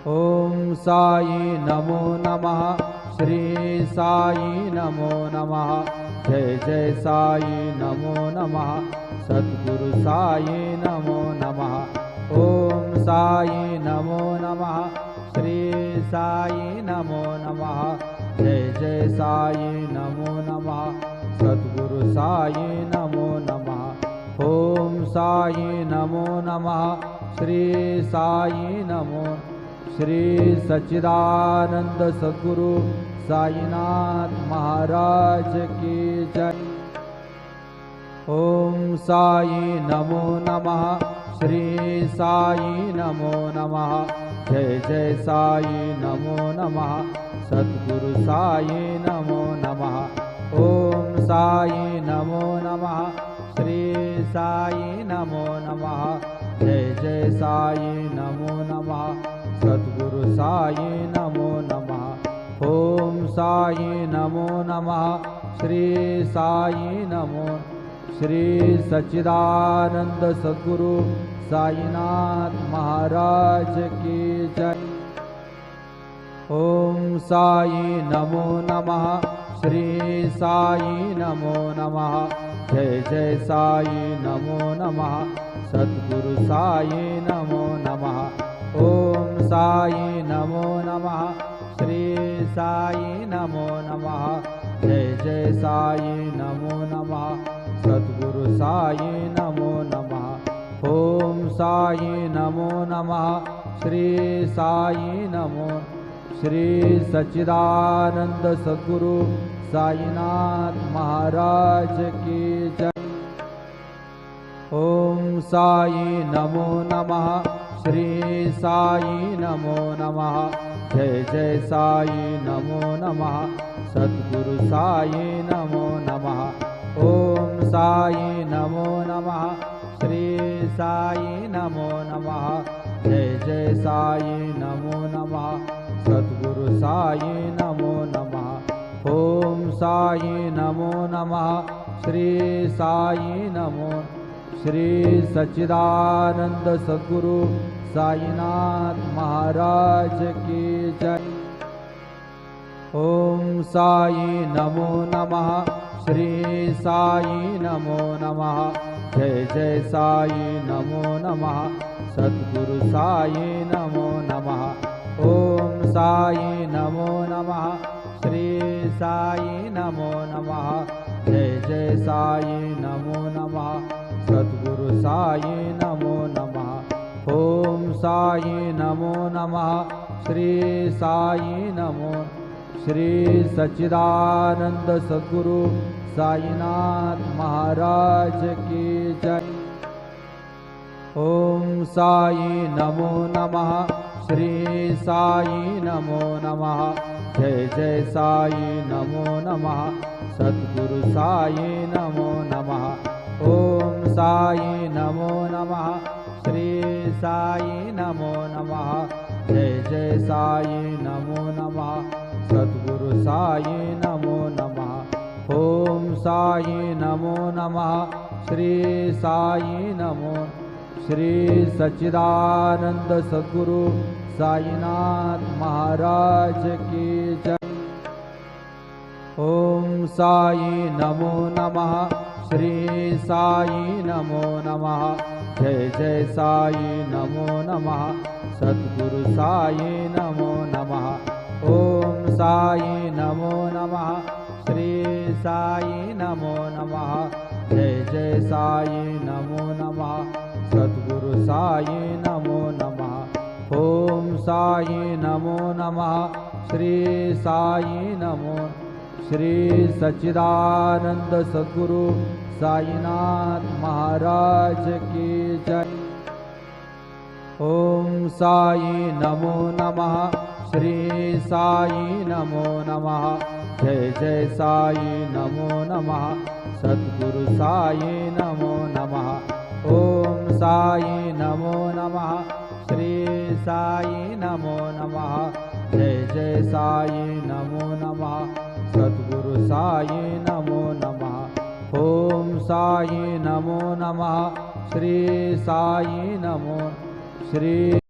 ओम साई नमो नमः। श्री साई नमो नमः। जय जय साई नमो नमः। सद्गुरु साई नमो नमः। ओम साई नमो नमः। श्री साई नमो नमः। जय जय साई नमो नमः। सद्गुरु साई नमो नमः। ओम साई नमो नमः। श्री साई नमो। श्री सच्चिदानंद सद्गुरु साईनाथ महाराज की जय। ओम साई नमो नमः। श्री साई नमो नमः। जय जय साई नमो नमः। सद्गुरु साई नमो नमः। ओम साई नमो नमः। श्री साई नमो नमः। जय जय साई नमो नमः। सद्गुरु साई नमो नमः। ओम साई नमो नमः। श्री साई नमो। श्री सच्चिदानंद सद्गुरु साईनाथ महाराज की जय। ओम साई नमो नमः। श्री साई नमो नमः। जय जय साई नमो नमः। सद्गुरु साई नमो नमः। ओम साई नमो नमः। श्री साई नमो नमः। जय जय साई नमो नमः। सद्गुरु साई नमो नमः। ओम साई नमो नमः। श्री साई नमो। श्री सच्चिदानंद सद्गुरु साईनाथ महाराज की जय। ओम साई नमो नमः। श्री साई नमो नमः। जय जय साई नमो नमः। सद्गुरु साई नमो नमः। ओम साई नमो नमः। श्री साई नमो नमः। जय जय साई नमो नमः। सद्गुरु साई नमो नमः। ओम साई नमो नमः। श्री साई नमो। श्री सच्चिदानंद सद्गुरु साईनाथ महाराज की जय। ओम साई नमो नमः। श्री साई नमो नमः। जय जय साई नमो नमः। सद्गुरु साई नमो नमः। ओम साई नमो नमः। श्री साई नमो नमः। जय जय साई नमो नमः। सद्गुरु साई नमो नमः। ओम साई नमो नमः। श्री साई नमो। श्री सच्चिदानंद सद्गुरु साईनाथ महाराज की जय। ओम साई नमो नमः। श्री साई नमो नमः। जय जय साई नमो नमः। सद्गुरु साई नमो नमः। ओम साई नमो नमः। श्री साई नमो नमः। जय जय साई नमो नमः। सद्गुरु साई नमो नमः। ओम साई नमो नमः। श्री साई नमो। श्री सच्चिदानंद सद्गुरु साईनाथ महाराज की जय। ओम साई नमो नमः। श्री साई नमो नमः। जय जय साई नमो नमः। सद्गुरु साई नमो नमः। ओम साई नमो नमः। श्री साई नमो नमः। जय जय साई नमो नमः। सद्गुरु साई नमो नमः। ओम साई नमो नमः। श्री साई नमो। श्री सच्चिदानंद सद्गुरु साईनाथ महाराज की जय। ओम साई नमो नमः। श्री साई नमो नमः। जय जय साई नमो नमः। सद्गुरु साई नमो नमः। ओम साई नमो नमः। श्री साई नमो नमः। जय जय साई नमो नमः। सद्गुरु साई नमो नमः। ओम साई नमो नमः। श्री साई नमो। श्री